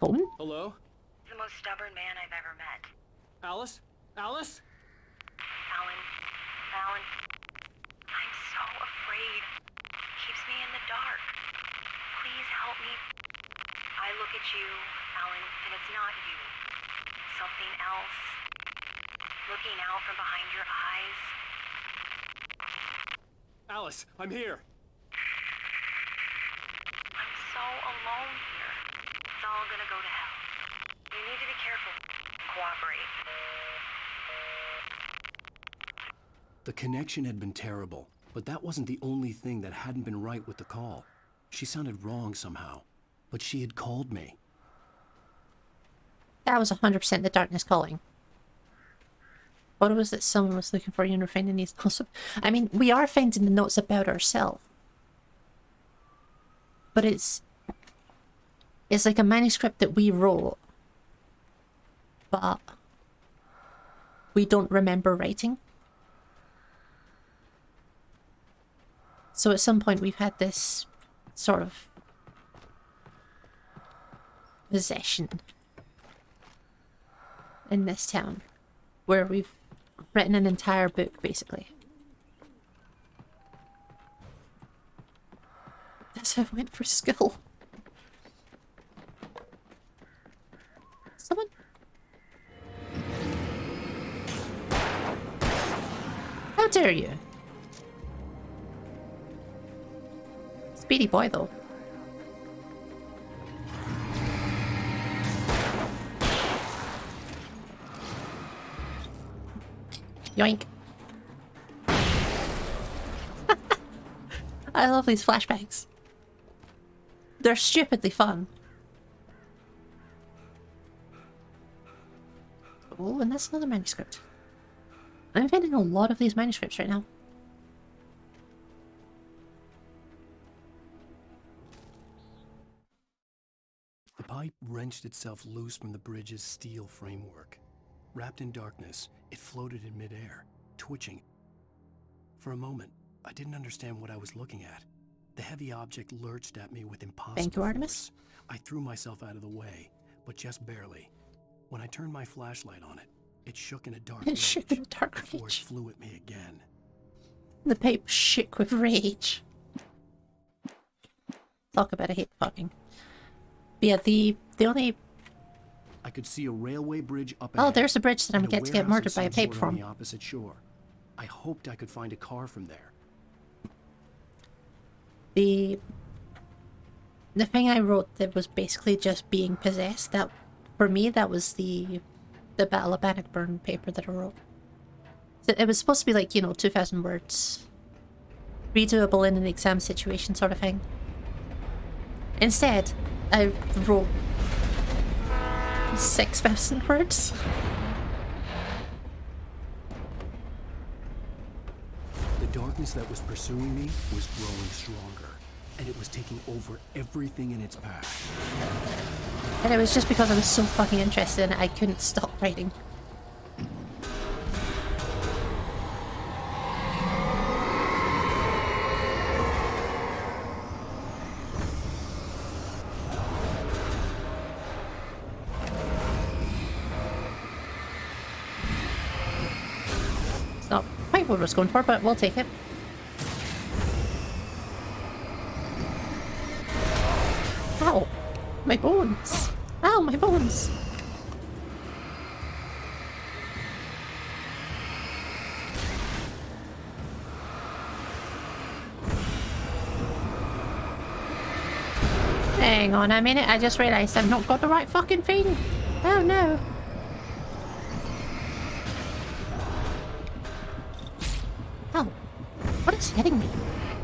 Phone? Hello? The most stubborn man I've ever met. Alice? Alice? Alan. Alan. I'm so afraid. Keeps me in the dark. Please help me. I look at you, Alan, and it's not you. Something else. Looking out from behind your eyes. Alice, I'm here. I'm so alone here. It's all gonna go to hell. You need to be careful. Cooperate. The connection had been terrible, but that wasn't the only thing that hadn't been right with the call. She sounded wrong somehow, but she had called me. That was 100% the darkness calling. What was that someone was looking for you and we're finding these notes? I mean, we are finding the notes about ourselves. But it's like a manuscript that we wrote, but we don't remember writing. So at some point we've had this sort of possession in this town where we've written an entire book, basically. That's how I went for skill. Someone? How dare you? Speedy boy, though. Yoink. I love these flashbacks. They're stupidly fun. Oh, and that's another manuscript. I'm finding a lot of these manuscripts right now. The pipe wrenched itself loose from the bridge's steel framework. Wrapped in darkness, it floated in midair, twitching. For a moment, I didn't understand what I was looking at. The heavy object lurched at me with impossible force. I threw myself out of the way, but just barely. When I turned my flashlight on it, it shook in a dark rage. It shook in a dark before rage. it flew at me again. The pipe shook with rage. Talk about I hate fucking. But yeah, the only... I could see a railway bridge up Oh, ahead, there's the bridge that I'm and going to get warehouse murdered of by a some pipe sort on from. the opposite shore. I hoped I could find a car from there. The thing I wrote that was basically just being possessed, that for me that was the Battle of Bannockburn paper that I wrote. So it was supposed to be like, you know, 2,000 words. Redoable in an exam situation sort of thing. Instead, I wrote 6,000 words. The darkness that was pursuing me was growing stronger, and it was taking over everything in its path. And it was just because I was so fucking interested in it, I couldn't stop writing. It's not quite what I was going for, but we'll take it. Ow! My bones! Ow, my bones! Hang on a minute, I just realised I've not got the right fucking thing! Oh no! Oh, what is hitting me?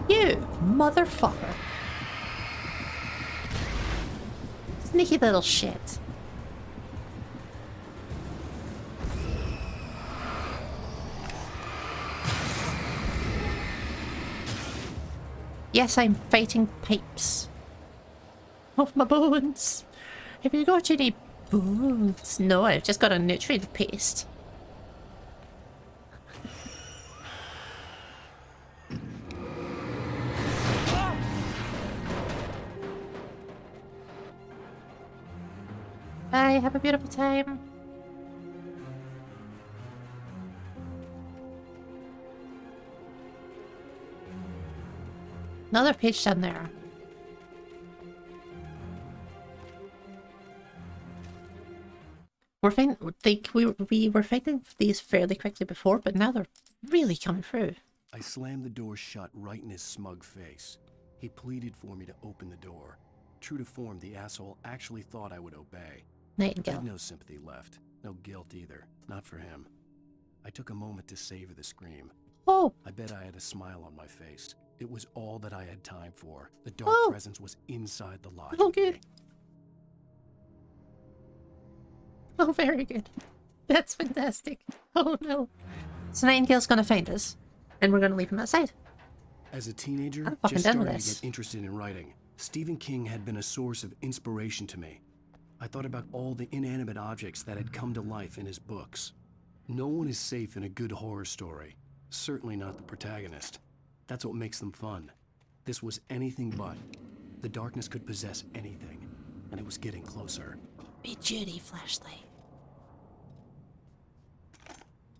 You motherfucker! Sneaky little shit. Yes, I'm fighting pipes. Off my bones. Have you got any bones? No, I've just got a nutrient paste. Bye, have a beautiful time. Another page down there. We were finding these fairly quickly before, but now they're really coming through. I slammed the door shut right in his smug face. He pleaded for me to open the door. True to form, the asshole actually thought I would obey. I Nightingale. had no sympathy left. No guilt either. Not for him. I took a moment to savor the scream. Oh! I bet I had a smile on my face. It was all that I had time for. The dark Oh. presence was inside the lodge. Oh, with me. good. Oh, very good. That's fantastic. Oh no. So Nightingale's gonna find us, and we're gonna leave him outside. As a teenager, I'm fucking just done with starting to this. get interested in writing, Stephen King had been a source of inspiration to me. I thought about all the inanimate objects that had come to life in his books. No one is safe in a good horror story. Certainly not the protagonist. That's what makes them fun. This was anything but. The darkness could possess anything, and it was getting closer. Heavy duty flashlight.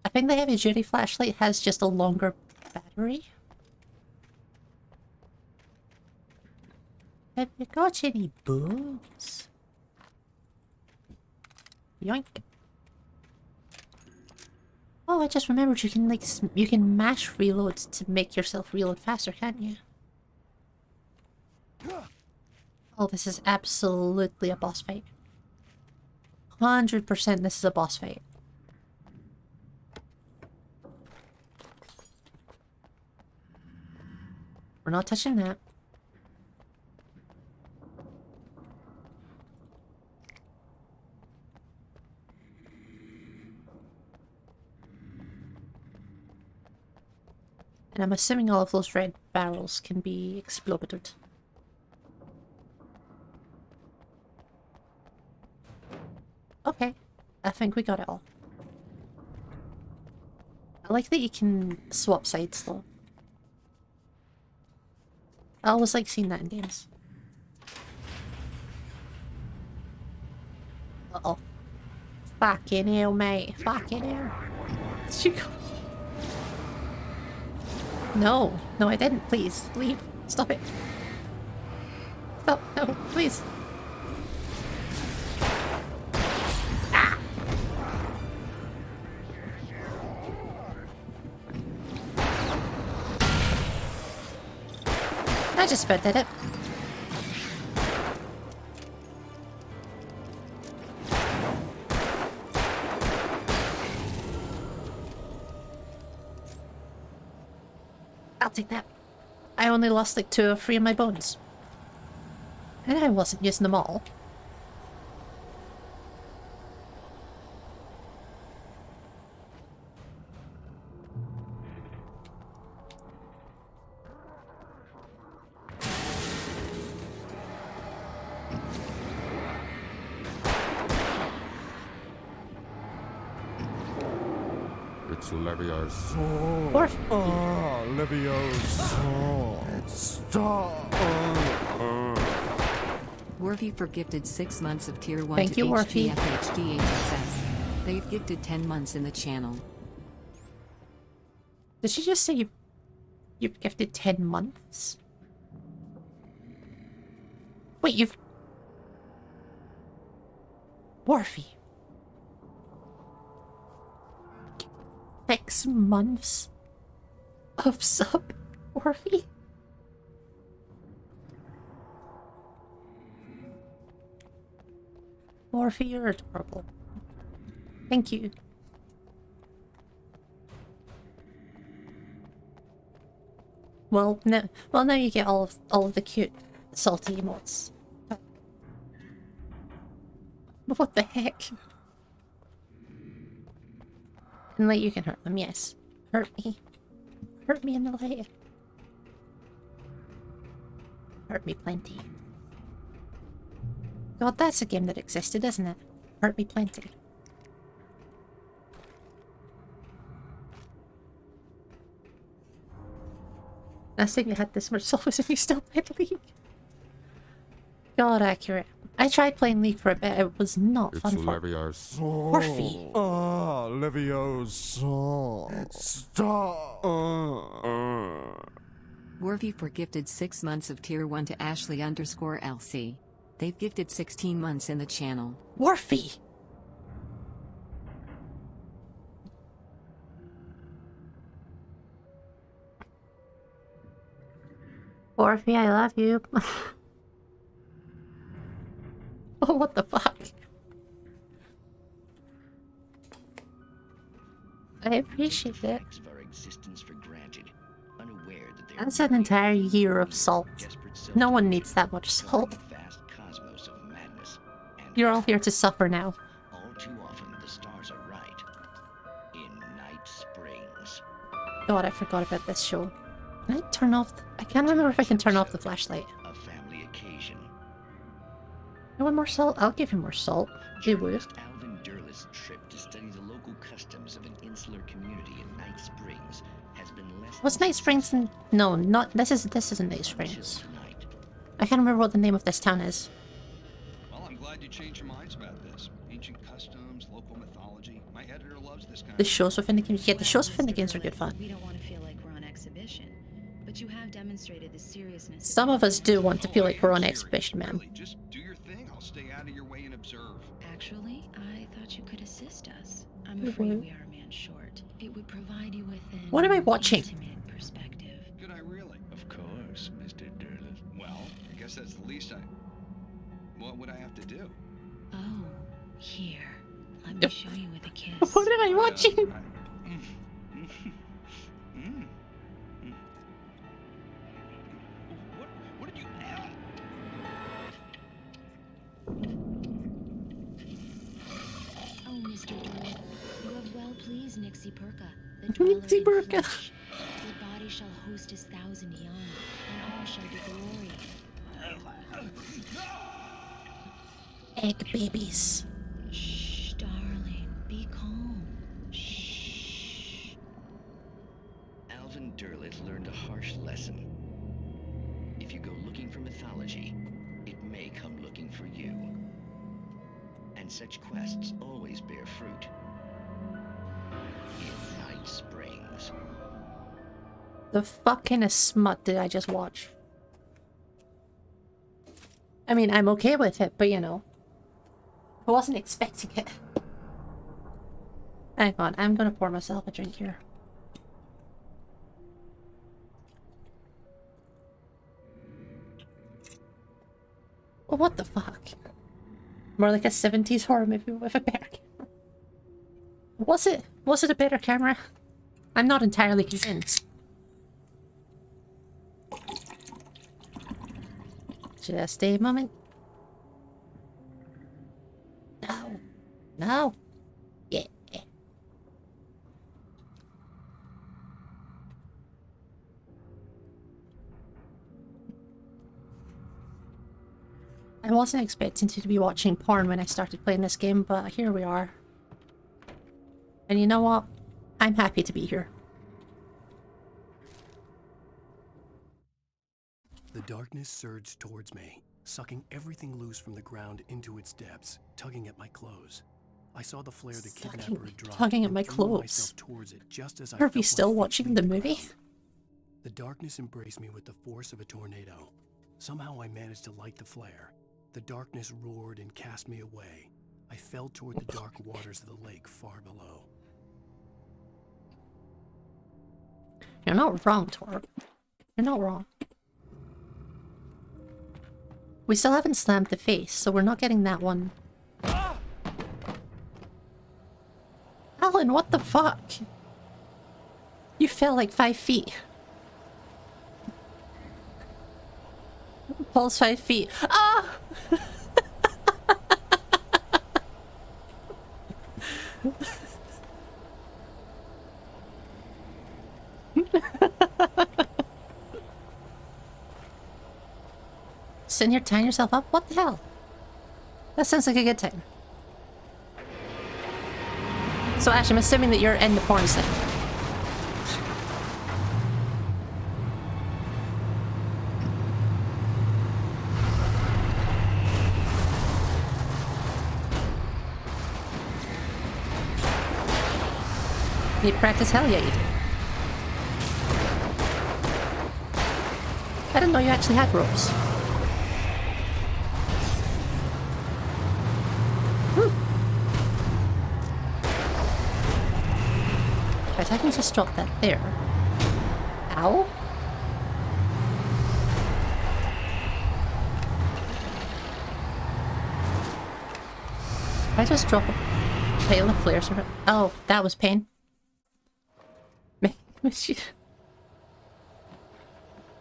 I think the heavy duty flashlight has just a longer battery. Have you got any books? Yoink. Oh, I just remembered you can you can mash reload to make yourself reload faster, can't you? Oh, this is absolutely a boss fight. 100% this is a boss fight. We're not touching that. And I'm assuming all of those red barrels can be exploded. Okay, I think we got it all. I like that you can swap sides though. I always like seeing that in games. Uh-oh. Fucking hell, mate. Fucking hell. Did you go? No. No, I didn't. Please. Leave. Stop it. Stop. No, please. Ah! I just about did it. I'll take that. I only lost like 2 or 3 of my bones. And I wasn't using them all. It's Leviosa. Or Leviosa. Stop. Worthy for gifted 6 months of Tier 1 Thank to you, Worthy. HGFHDHSS. They've gifted 10 months in the channel. did she just say you've gifted 10 months? Wait, you've... Worthy. 6 months of sub, Worthy? Morphe, you're adorable. Thank you. Well, now you get all of the cute, salty emotes. But what the heck? In light, you can hurt them. Yes, hurt me. Hurt me in the light. Hurt me plenty. God, that's a game that existed, isn't it? Hurt me plenty. Last time you had this much solace and you still played League. God, accurate. I tried playing League for a bit. It was not It's fun for Leviosa. Morphe. Ah, Leviosa. Stop. Worthy for gifted 6 months of tier 1 to Ashley_LC. They've gifted 16 months in the channel. Morphe. Morphe, I love you. Oh, what the fuck? I appreciate it. Facts of our existence for granted, unaware that they That's are an entire merely year of salt. desperate No one needs that much salt. vast cosmos of madness. And You're all here to suffer now. all too often the stars are right. In Night Springs. God, I forgot about this show. Can I turn off... I can't remember if I can turn off the flashlight. A family occasion. You want more salt? I'll give you more salt. You would. Journalist Alvin Durlis' trip to study the local customs of an insular community in Night Springs has been less What's than Night Springs in... No, not... This isn't Night until Springs. tonight. I can't remember what the name of this town is. Well, I'm glad you changed your minds about this. Ancient customs, local mythology. My editor loves this kind The of shows within the games... Yeah, the shows within the Mr. games are good Durlin, fun. We don't want to feel like we're on exhibition, but you have demonstrated the seriousness. Some of us do want to feel I like we're am on serious, exhibition, man. Really, just do your thing. I'll stay out of your way and observe. Actually, I thought you could assist us. I'm Mhm. afraid we are a man short. It would provide you with an What am I watching? intimate perspective. Could I really? Of course, Mr. Durlis. Well, I guess that's the least I... What would I have to do? Oh, here. Let me Yep. show you with a kiss. What am I watching? What did you add? Oh, Mr. Durlin, you have well pleased Nixie Perka, the Nixie dweller in Perka. flesh. Your body shall host his 1,000 young, and all shall be glory. Egg babies. Shh, darling, be calm. Shh. Alvin Durlis learned a harsh lesson. If you go looking for mythology, it may come looking for you. And such quests always bear fruit. In Night Springs. The fuck kind of smut did I just watch? I mean, I'm okay with it, but you know. I wasn't expecting it. Hang on, I'm gonna pour myself a drink here. Oh, what the fuck? More like a 70s horror movie with a better camera. Was it? Was it a better camera? I'm not entirely convinced. Just a moment. No. No. Yeah. I wasn't expecting to be watching porn when I started playing this game, but here we are. And you know what? I'm happy to be here. The darkness surged towards me, sucking everything loose from the ground into its depths, tugging at my clothes. I saw the flare the kidnapper had dropped, tugging at and my threw clothes. myself towards it just as I Are we felt my still feet watching leave the the movie? ground. The darkness embraced me with the force of a tornado. Somehow I managed to light the flare. The darkness roared and cast me away. I fell toward the dark waters of the lake far below. You're not wrong, Tor. You're not wrong. We still haven't slammed the face, so we're not getting that one. Alan, what the fuck? You fell like 5 feet. Paul's 5 feet. Ah! Sitting here tying yourself up? What the hell? That sounds like a good time. So Ash, I'm assuming that you're in the porn scene. You practice? Hell yeah, you do. I didn't know you actually had ropes. Right, I can just drop that there. Ow? If I just drop a tail of flares around. Oh, that was pain.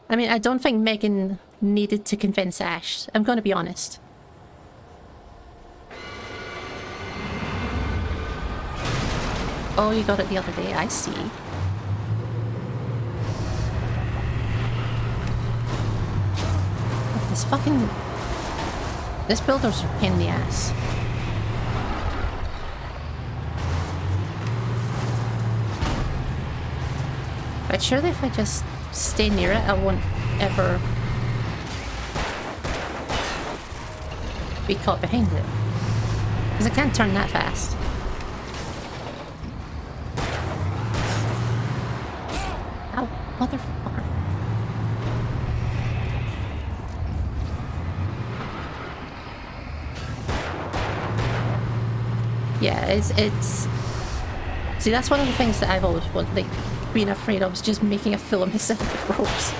I mean, I don't think Megan needed to convince Ash. I'm gonna be honest. Oh, you got it the other day. I see. This fucking... This builder's a pain in the ass. But surely if I just stay near it, I won't ever be caught behind it. Because I can't turn that fast. Ow, motherfucker. Yeah, it's... See, that's one of the things that I've always wanted, like, being afraid of, is just making a fool of myself with ropes.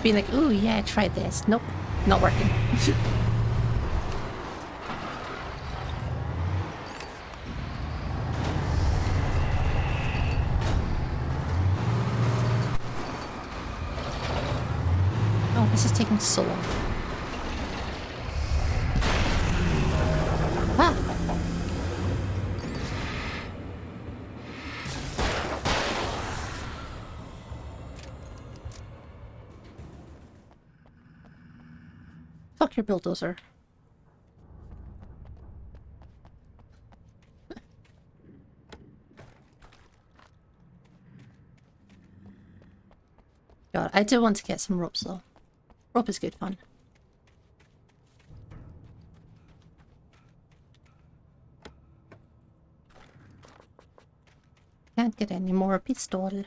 Being like, ooh, yeah, try this. Nope, not working. Oh, this is taking so long. Ah! Fuck your bulldozer. God, I do want to get some ropes though. Rope is good fun. Can't get any more pistol.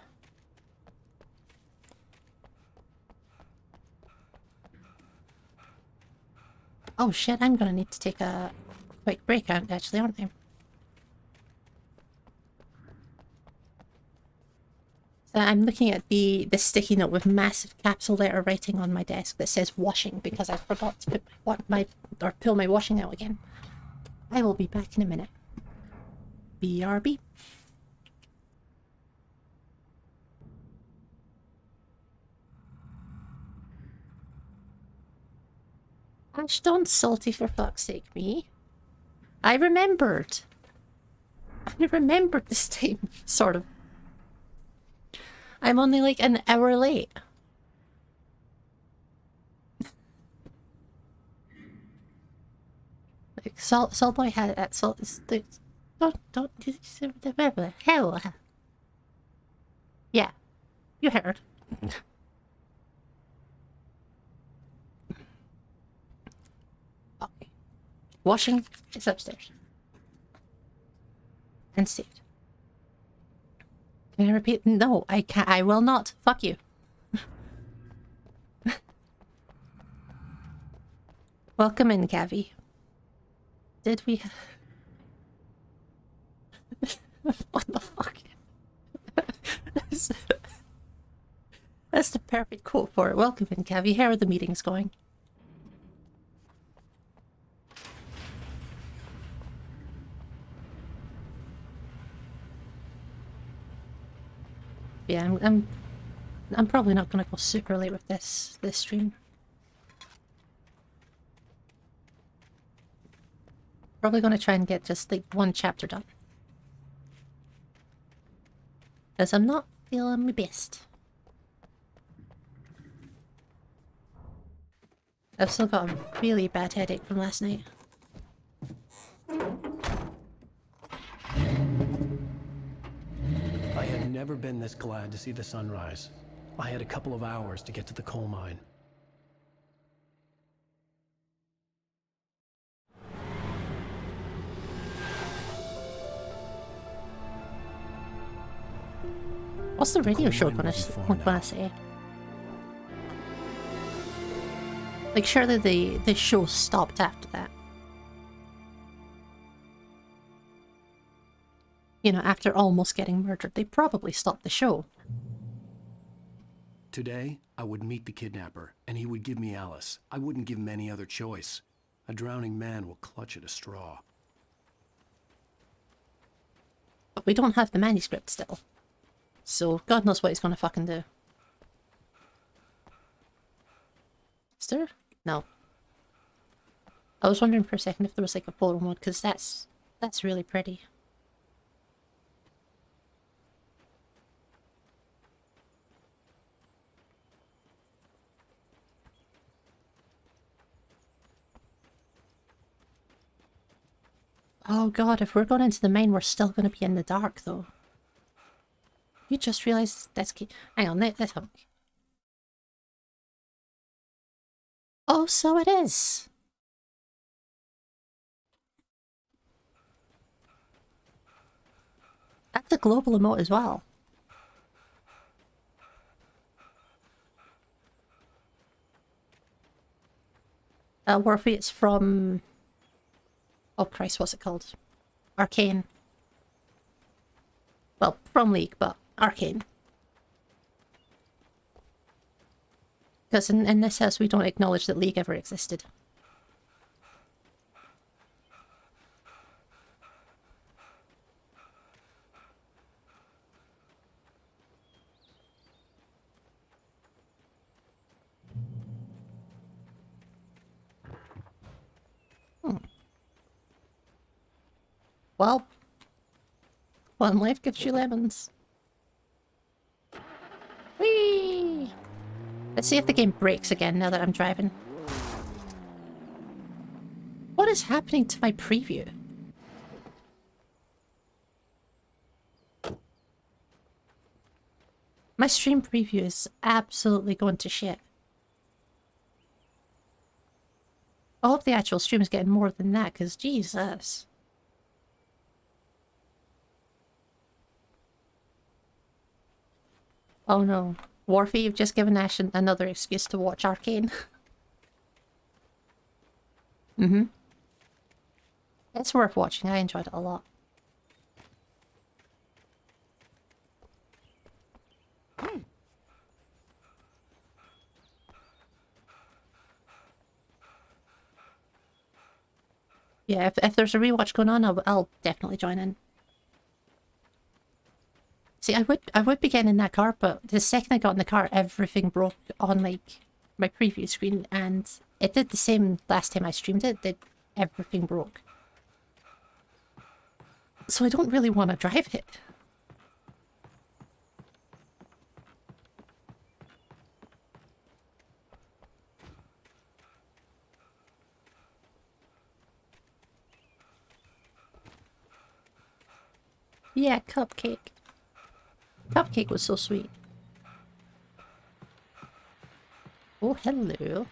Oh shit, I'm gonna need to take a quick break out actually, aren't I? So I'm looking at the sticky note with massive capital letter writing on my desk that says washing because I forgot to pull my washing out again. I will be back in a minute. BRB. Ash, don't salty for fuck's sake me. I remembered. I remembered this time, sort of. I'm only like an hour late. Like Soulboy had that salt. Don't hell. Yeah, you heard. Okay. Washing is upstairs. And saved. Can I repeat? No, I can't. I will not. Fuck you. Welcome in, Gavi. Did we... What the fuck? That's the perfect quote for it. Welcome in, Gavi. How are the meetings going? Yeah, I'm probably not gonna go super late with this stream. Probably gonna try and get just like one chapter done. Because I'm not feeling my best. I've still got a really bad headache from last night. I had never been this glad to see the sunrise. I had a couple of hours to get to the coal mine. What's the radio show Mine gonna, will be far gonna now. say? Like, surely the show stopped after that. You know, after almost getting murdered, they probably stopped the show. Today, I would meet the kidnapper, and he would give me Alice. I wouldn't give him any other choice. A drowning man will clutch at a straw. But we don't have the manuscript still. So, God knows what he's gonna fucking do. Is there? No. I was wondering for a second if there was like a polar mode, because that's really pretty. Oh god, if we're going into the main, we're still going to be in the dark, though. You just realised that's... Hang on, let's have a look. Oh, so it is! That's a global emote as well. Warfy, it's from... Oh Christ, what's it called? Arcane. Well, from League, but Arcane. Because in this house we don't acknowledge that League ever existed. Well, one life gives you lemons. Whee! Let's see if the game breaks again now that I'm driving. What is happening to my preview? My stream preview is absolutely going to shit. I hope the actual stream is getting more than that, because Jesus. Oh no. Warfy, you've just given Ash another excuse to watch Arcane. Mm-hmm. It's worth watching. I enjoyed it a lot. Yeah, if there's a rewatch going on, I'll definitely join in. See, I would be getting in that car, but the second I got in the car, everything broke on, like, my preview screen, and it did the same last time I streamed it. Everything broke. So I don't really want to drive it. Yeah, Cupcake. Cupcake was so sweet. Oh, hello.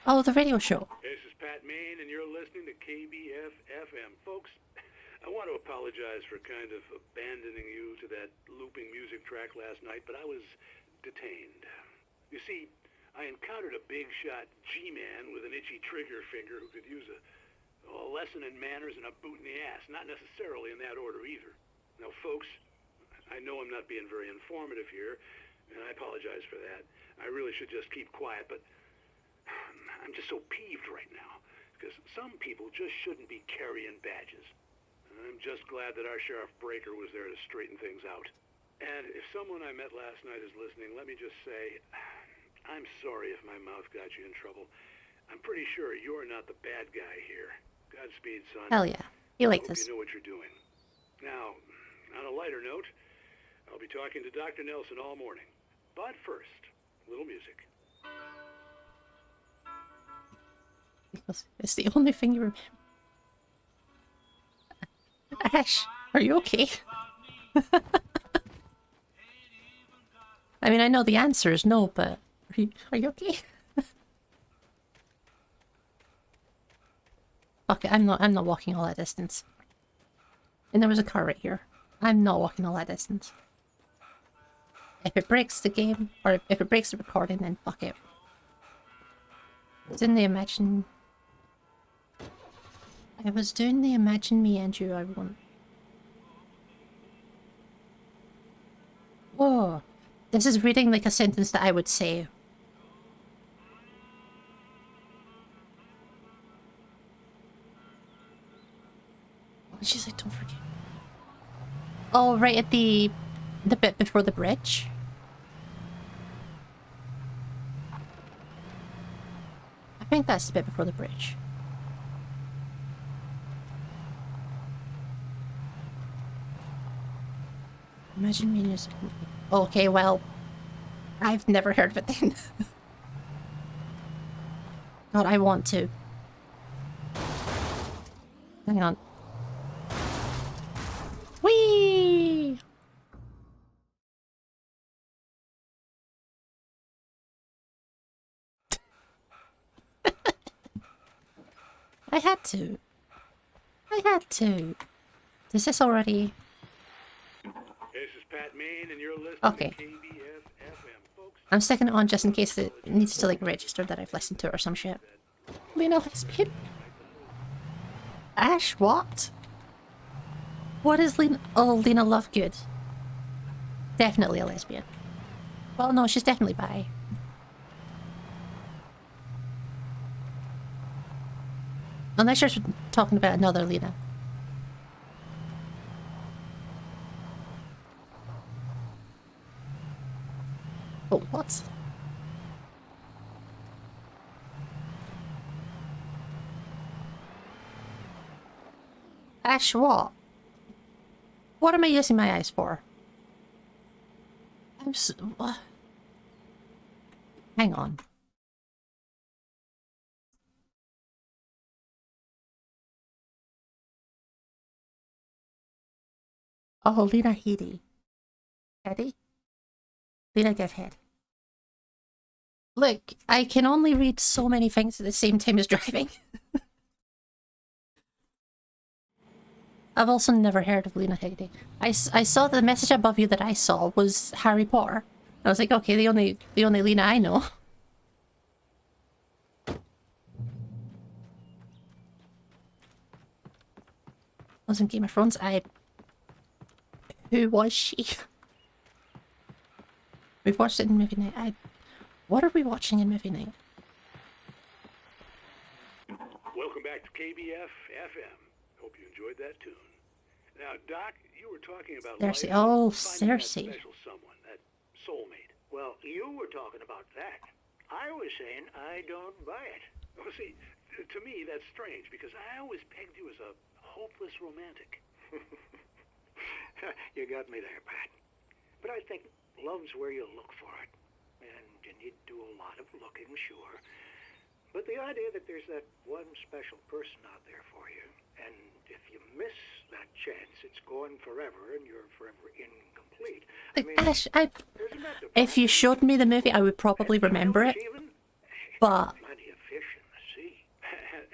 Oh, the radio show. This is Pat Main, and you're listening to KBF-FM. Folks, I want to apologize for kind of abandoning you to that looping music track last night, but I was detained. You see, I encountered a big-shot G-man with an itchy trigger finger who could use a lesson in manners and a boot in the ass. Not necessarily in that order, either. Now, folks, I know I'm not being very informative here, and I apologize for that. I really should just keep quiet, but I'm just so peeved right now, because some people just shouldn't be carrying badges. I'm just glad that our Sheriff Breaker was there to straighten things out. And if someone I met last night is listening, let me just say, I'm sorry if my mouth got you in trouble. I'm pretty sure you're not the bad guy here. Godspeed, son. Hell yeah. He liked Hope us. you know what you're doing. Now, on a lighter note, I'll be talking to Dr. Nelson all morning. But first, a little music. It's the only thing you remember. Ash, are you okay? I mean, I know the answer is no, but are you okay? Okay, I'm not walking all that distance. And there was a car right here. I'm not walking all that distance. If it breaks the game, or if it breaks the recording, then fuck it. It's in the Imagine... I was doing the Imagine Me and You I want. Whoa. This is reading like a sentence that I would say. What did she say? Don't forget. Oh, right at the bit before the bridge. I think that's the bit before the bridge. Imagine me music. Okay, well, I've never heard of it then. God, I want to. Hang on. Whee! I had to. I had to. Is this already... This is Pat Main, and you're listening Okay. to KBF FM, folks. I'm sticking it on just in case it needs to like register that I've listened to it or some shit. Lena lesbian? Ash, what? What is Lena? Oh, Lena Lovegood. Definitely a lesbian. Well, no, she's definitely bi. Unless you're talking about another Lena. Oh, what? Ash, what? What am I using my eyes for? I'm so... Hang on. Oh, Lena Headey. Headey? Lena get head. Look, I can only read so many things at the same time as driving. I've also never heard of Lena Headey. I saw the message above you that I saw was Harry Potter. I was like, okay, the only Lena I know. Was in Game of Thrones. Who was she? We've watched it in movie night. What are we watching in movie night? Welcome back to KBF FM. Hope you enjoyed that tune. Now, Doc, you were talking about Cersei. life, Oh, finding that Cersei. special someone, that soulmate. Well, you were talking about that. I was saying I don't buy it. Well, see, to me that's strange because I always pegged you as a hopeless romantic. You got me there, Pat. But I think love's where you look for it. And you need to do a lot of looking, sure. But the idea that there's that one special person out there for you, and if you miss that chance, it's gone forever, and you're forever incomplete. Ash, if you showed me the movie, I would probably remember it. But Plenty of fish in the sea.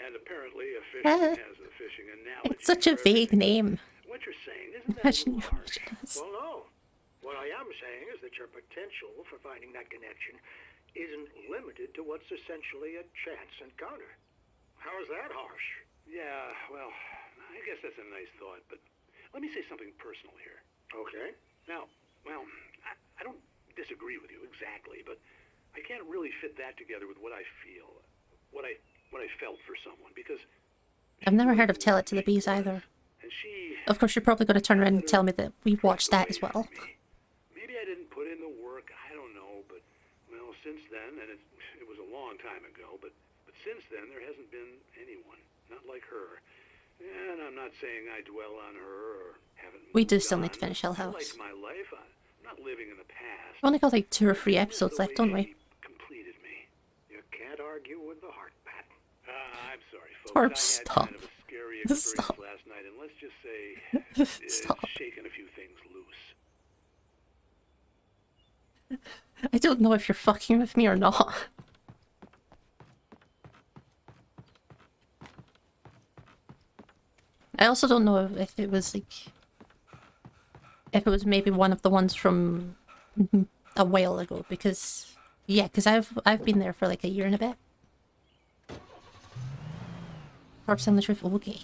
And apparently a fisherman has a fishing analogy. it's such a vague name. What you're saying, isn't that a little harsh? Well, no. What I am saying is that your potential for finding that connection isn't limited to what's essentially a chance encounter. How is that harsh? Yeah, well, I guess that's a nice thought, but let me say something personal here. Okay. Now, well, I don't disagree with you exactly, but I can't really fit that together with what I feel, what I felt for someone, because I've never heard of Tell It to the Bees either. and she... Of course, you're probably going to turn around and tell me that we watched that as well. Maybe I didn't put in the work, I don't know, but, well, since then, and it was a long time ago, but since then, there hasn't been anyone, not like her. And I'm not saying I dwell on her or haven't We do moved still need to on. finish Hill I House. like my life. I'm not living in the past. We've only got like 2 or 3 episodes left, don't we? Completed me. You can't argue with the heart, Pat. I'm sorry, folks. Torb, I had stop. kind of a scary experience Stop. last night, and let's just say Stop. shaking a few things loose. I don't know if you're fucking with me or not. I also don't know if it was like... If it was maybe one of the ones from a while ago because yeah, because I've been there for like a year and a bit. Corpse on the roof. Okay.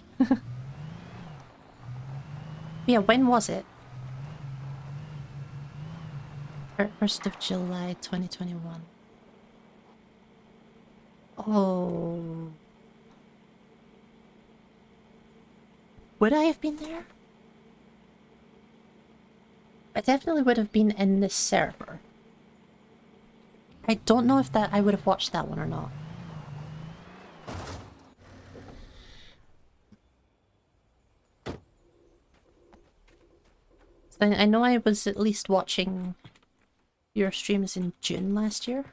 Yeah, when was it? 1st of July 2021. Oh. Would I have been there? I definitely would have been in this server. I don't know if that I would have watched that one or not. So I know I was at least watching your streams in June last year.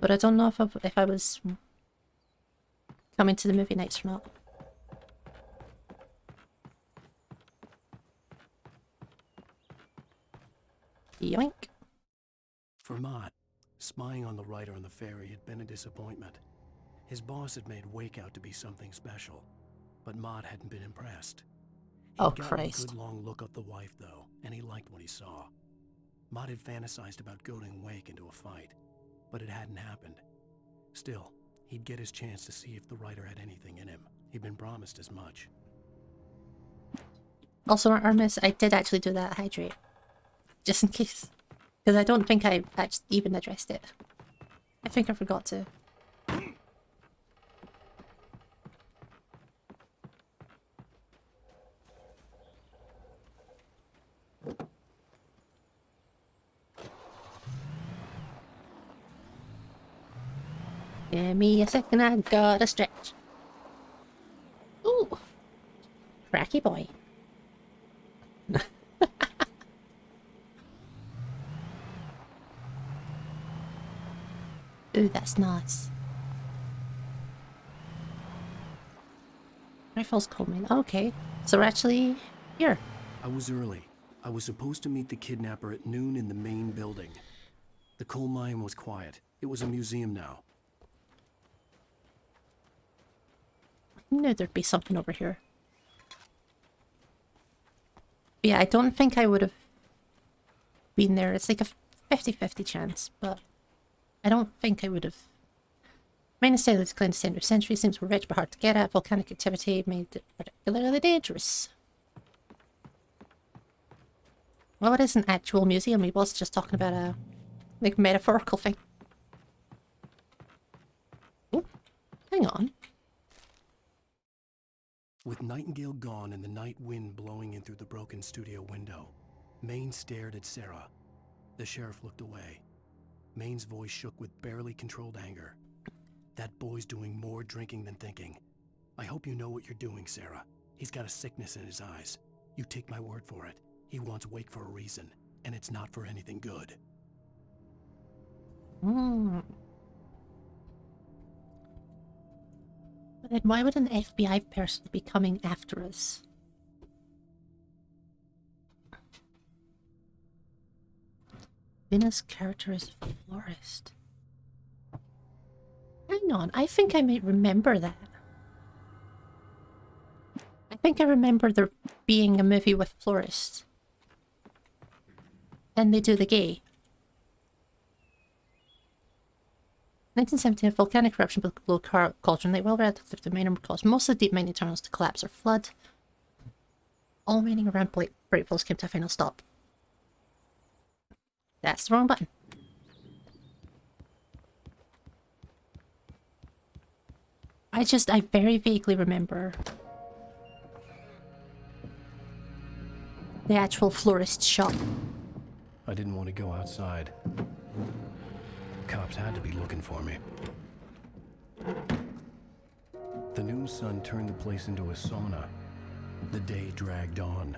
But I don't know if I was coming to the movie nights or not. Yoink. For Mott, spying on the writer on the ferry had been a disappointment. His boss had made Wake out to be something special, but Mott hadn't been impressed. Oh, He'd gotten Christ. a good long look at the wife, though, and he liked what he saw. Mott had fantasized about goading Wake into a fight, but it hadn't happened. Still, he'd get his chance to see if the writer had anything in him. He'd been promised as much. Also, Armis, I did actually do that hydrate. Just in case. Because I don't think I actually even addressed it. I think I forgot to. Give me a second, I gotta stretch. Ooh. Cracky boy. Ooh, that's nice. Rifles Coleman. Okay. So we're actually here. I was early. I was supposed to meet the kidnapper at noon in the main building. The coal mine was quiet. It was a museum now. I knew there'd be something over here. But yeah, I don't think I would have been there. It's like a 50-50 chance, but I don't think I would have. Minus sailors claimed the center of century seems were rich but hard to get at. Volcanic activity made it particularly dangerous. Well, it is an actual museum. He was just talking about a like metaphorical thing. Oh, hang on. With Nightingale gone and the night wind blowing in through the broken studio window, Maine stared at Sarah. The sheriff looked away. Maine's voice shook with barely controlled anger. That boy's doing more drinking than thinking. I hope you know what you're doing, Sarah. He's got a sickness in his eyes. You take my word for it. He wants Wake for a reason, and it's not for anything good. Hmm. But then why would an FBI person be coming after us? Venus' character is a florist. Hang on, I think I might remember that. I think I remember there being a movie with florists. And they do the gay. 1917, volcanic eruption below cauldron lake, well relative to minor caused most of the deep mining tunnels to collapse or flood. All mining around Bright Falls came to a final stop. That's the wrong button. I very vaguely remember the actual florist shop. I didn't want to go outside. Cops had to be looking for me. The noon sun turned the place into a sauna. The day dragged on.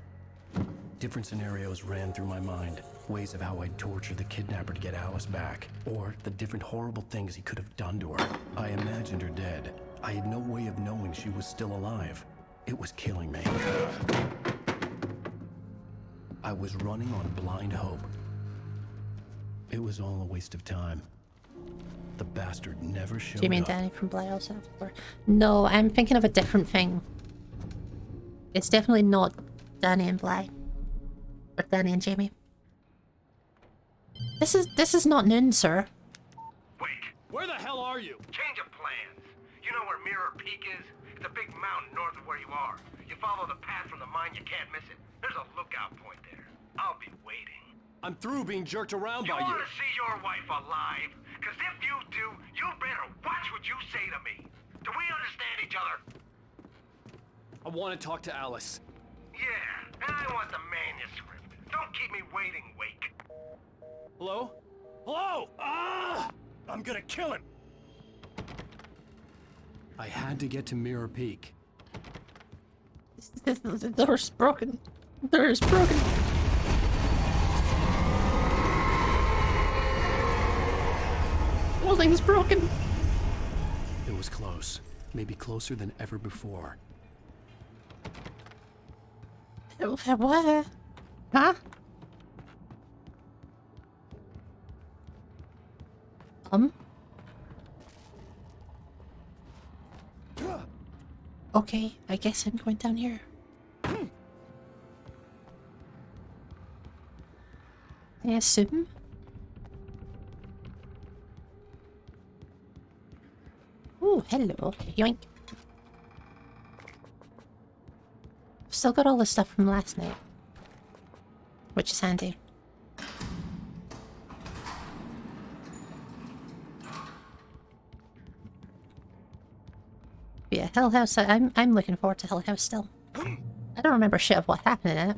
Different scenarios ran through my mind. Ways of how I'd torture the kidnapper to get Alice back. Or the different horrible things he could have done to her. I imagined her dead. I had no way of knowing she was still alive. It was killing me. I was running on blind hope. It was all a waste of time. the bastard never showed Jamie and up. Danny from Blyle's before. No, I'm thinking of a different thing. It's definitely not Danny and Bly. Or Danny and Jamie. This is not noon, sir. Wait, where the hell are you? Change of plans. You know where Mirror Peak is? It's a big mountain north of where you are. You follow the path from the mine, you can't miss it. There's a lookout point there. I'll be waiting. I'm through being jerked around by You you. want to see your wife alive? Because if you do, you better watch what you say to me. Do we understand each other? I want to talk to Alice. Yeah, and I want the manuscript. Don't keep me waiting, Wake. Hello? Hello! Ah! I'm gonna kill him! I had to get to Mirror Peak. The door's broken. The door is broken. Building's broken. It was close. Maybe closer than ever before. What? Huh? Okay, I guess I'm going down here. I assume? Ooh, hello. Yoink. Still got all the stuff from last night. Which is handy. Yeah, Hell House, I'm looking forward to Hell House still. I don't remember shit of what happened in it,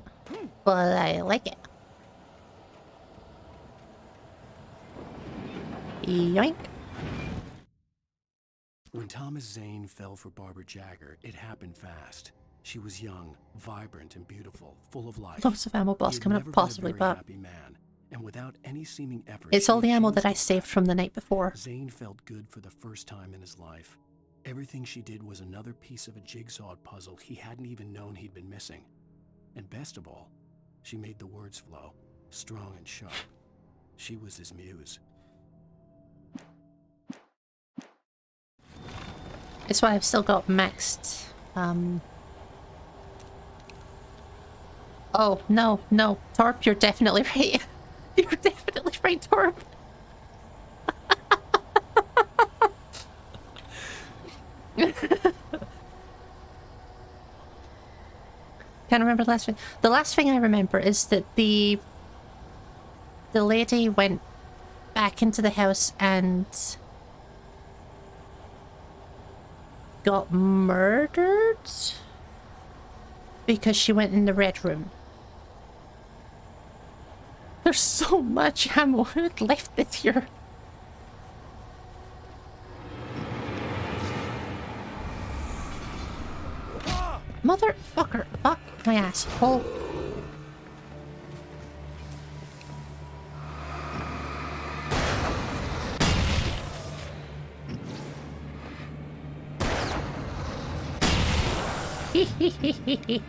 but I like it. Yoink. When Thomas Zane fell for Barbara Jagger, it happened fast. She was young, vibrant, and beautiful, full of life. Lots of ammo boss coming up possibly, but happy man, and without any seeming effort, it's all the ammo that I saved from the night before. Zane felt good for the first time in his life. Everything she did was another piece of a jigsaw puzzle he hadn't even known he'd been missing. And best of all, she made the words flow, strong and sharp. She was his muse. It's why I've still got maxed, Oh, no, no. Torp, you're definitely right. You're definitely right, Torp. Can't remember the last thing. The last thing I remember is that the lady went back into the house and got murdered because she went in the red room. There's so much ammo left this year. Motherfucker. Fuck my asshole. Hehehehe.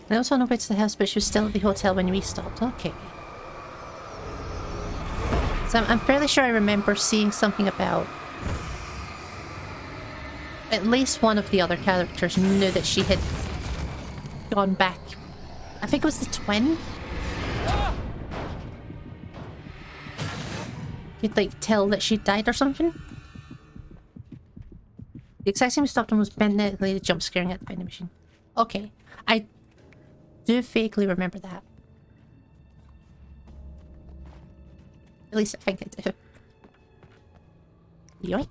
I was on her way to the house, but she was still at the hotel when we stopped. Okay. So I'm fairly sure I remember seeing something about... At least one of the other characters knew that she had gone back. I think it was the twin. You'd like tell that she died or something. The exact same we stopped and was bent lady jump scaring at the vending machine. Okay. I do vaguely remember that. At least I think I do. Yoink.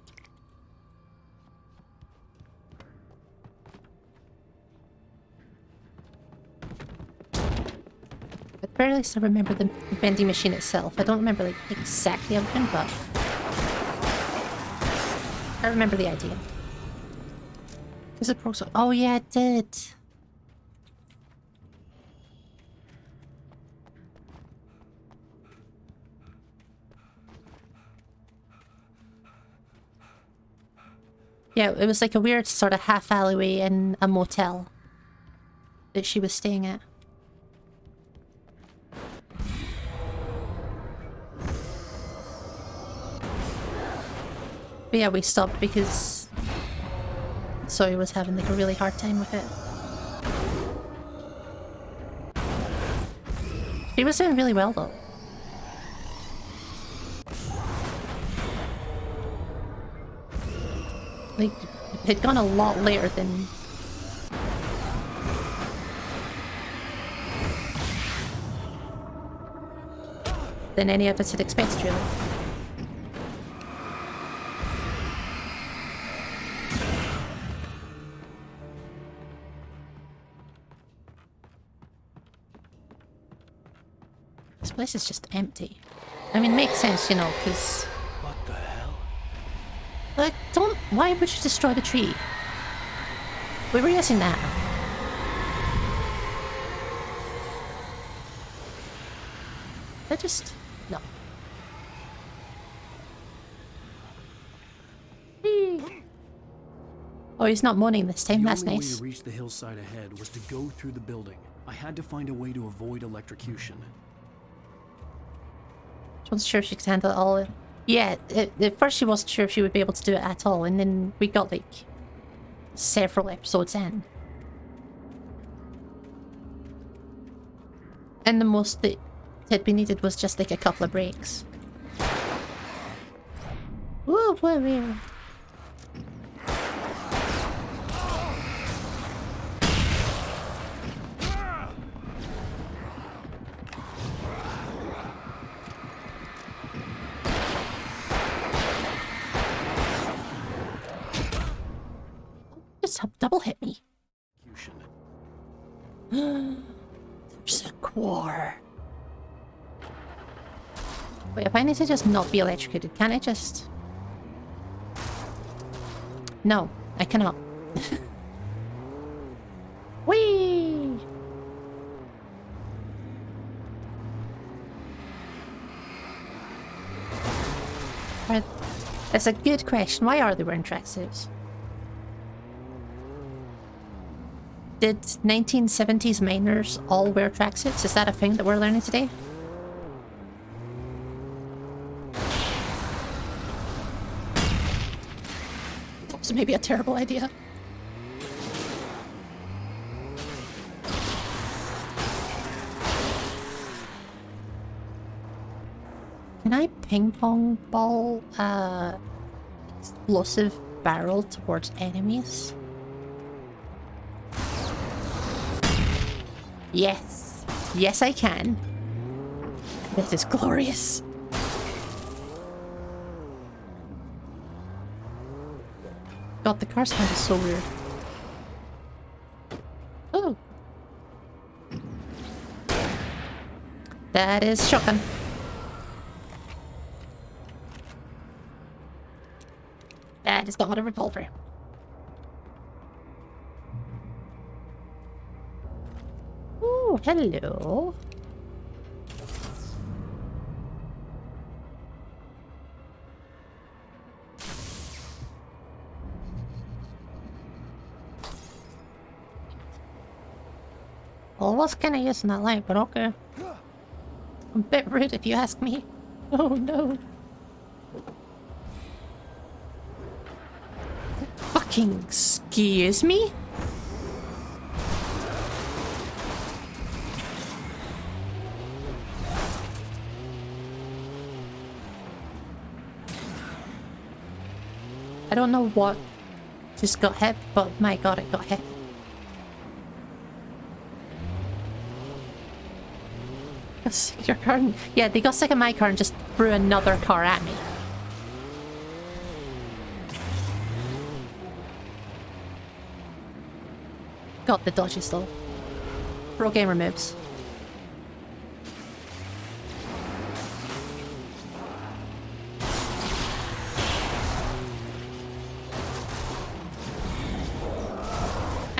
At the very least I remember the vending machine itself. I don't remember like exactly everything, but I remember the idea. Is it pro? Oh yeah, it did. Yeah, it was like a weird sort of half alleyway in a motel. that she was staying at. But yeah, we stopped because Sawyer was having like a really hard time with it. She was doing really well though. Like, it had gone a lot later than any of us had expected, really. This place is just empty. I mean, it makes sense, you know, because... What the hell? Like, don't... Why would you destroy the tree? We were using that. I just... No. Oh, he's not moaning this time. That's The only nice. way to reach the hillside ahead was to go through the building. I had to find a way to avoid electrocution. She wasn't sure if she could handle it all. Yeah, at first she wasn't sure if she would be able to do it at all, and then we got like several episodes in. And the most that had been needed was just like a couple of breaks. Whoa, whoa, whoa. Just double hit me. There's a core. Wait, if I need to just not be electrocuted, can I just... No, I cannot. Whee! Right. That's a good question. Why are they wearing tracksuits? Did 1970s miners all wear tracksuits? Is that a thing that we're learning today? That was maybe a terrible idea. Can I ping pong ball explosive barrel towards enemies? Yes. Yes, I can. This is glorious. God, the car sound is so weird. Oh. That is shotgun. That is not a revolver. Oh, hello. Well, I was kind of using that light, but okay. A bit rude if you ask me. Oh no. Fucking excuse me? I don't know what just got hit, but my god, it got hit. Got sick of your car and... Yeah, they got sick of my car and just threw another car at me. Got the dodges though. Pro gamer moves.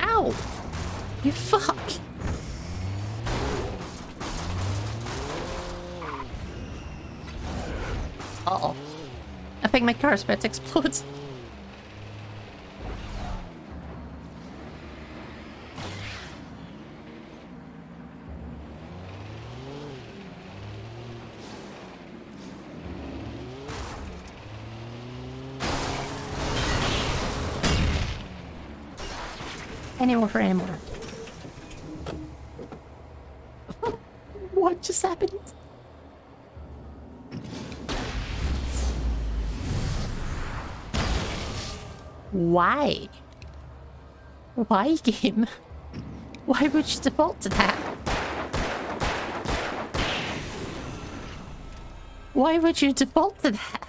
Ow! You fuck! Uh-oh. I think my car is about to explode. Any more for any more. What just happened? Why? Why, game? Why would you default to that? Why would you default to that?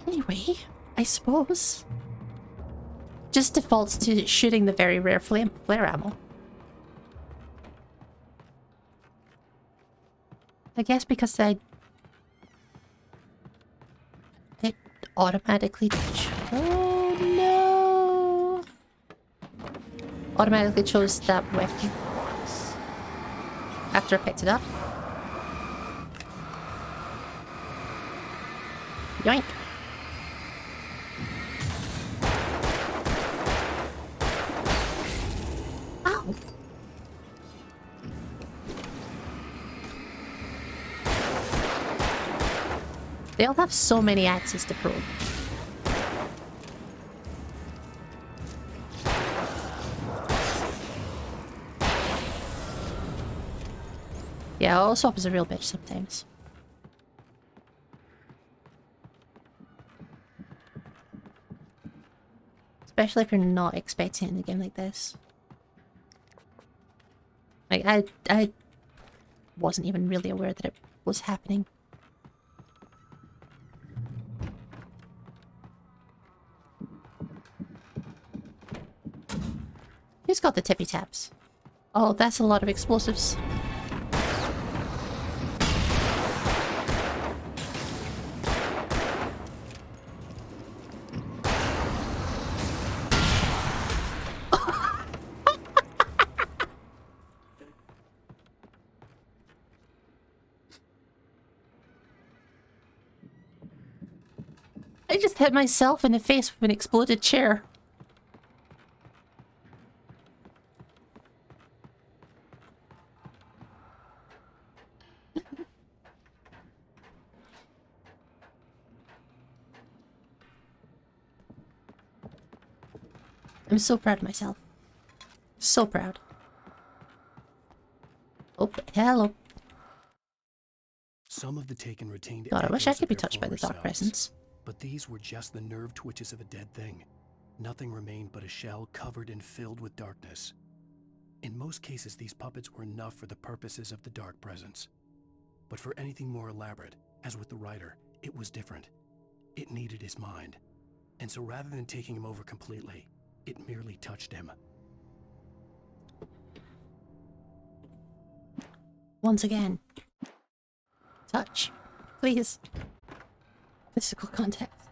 Anyway, I suppose. Just defaults to shooting the very rare flare ammo. I guess because it automatically... Oh no! Automatically chose that weapon after I picked it up. Yoink! Ow! They all have so many axes to throw. Yeah, Allswap is a real bitch sometimes. Especially if you're not expecting it in a game like this. Like, I wasn't even really aware that it was happening. Who's got the tippy taps? Oh, that's a lot of explosives. I just hit myself in the face with an exploded chair. I'm so proud of myself. So proud. Oh, hello. Some of the taken retained God, I wish I echoes could of be their touched by the former dark selves. presence. But these were just the nerve twitches of a dead thing. Nothing remained but a shell covered and filled with darkness. In most cases, these puppets were enough for the purposes of the dark presence. But for anything more elaborate, as with the writer, it was different. It needed his mind. And so rather than taking him over completely, it merely touched him. Once again. Touch. Please. Physical contact.